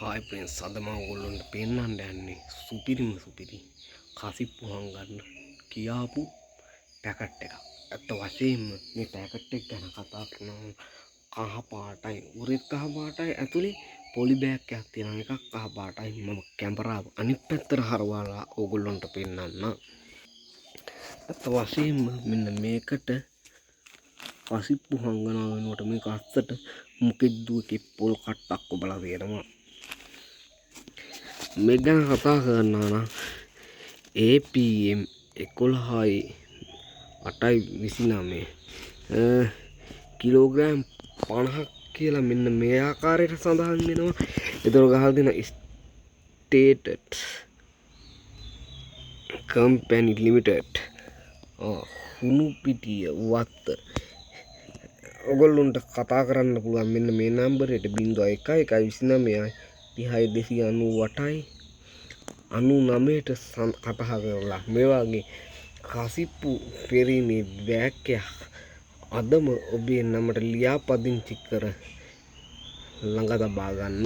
Hi friends අද මම ඔයගොල්ලන්ට පෙන්නන්න යන්නේ සුපිරි කසිප්පු හංගන්න කියාපු පැකට් එකක්. අත වශයෙන්ම මේ පැකට් එක ගැන කතා කරනවා කහ පාටයි උරෙත් කහ පාටයි ඇතුලේ පොලි බෑග් එකක් තියෙනවා එකක් කහ පාටයි. මම කැමරාව අනිත් පැත්තට හරවලා ඔයගොල්ලන්ට පෙන්නන්න. අත වශයෙන්ම මෙන්න මේකට කසිප්පු හංගනවා වෙනුවට මේක අස්සට මොකෙද්ද එකේ පොල් කට්ටක් ඔබලා තියෙනවා. මේ ගැන කතා කරනවා නම් APM 11යි 8.29 කිලෝග්‍රෑම් 50ක් කියලා මෙන්න මේ ආකාරයට සඳහන් වෙනවා. ඒතර ගහලා දෙන stated company limited හුණු පිටිය වත්ත. ඔයගොල්ලන්ට කතා කරන්න පුළුවන් මෙන්න මේ නම්බරයට 01 129 99ට කතා කරලා මේ වගේ කසිප්පු පෙරීමේ බෑග් එකක් අදම ඔබේ නමට ලියාපදිංචි කර ළඟ තබා ගන්න.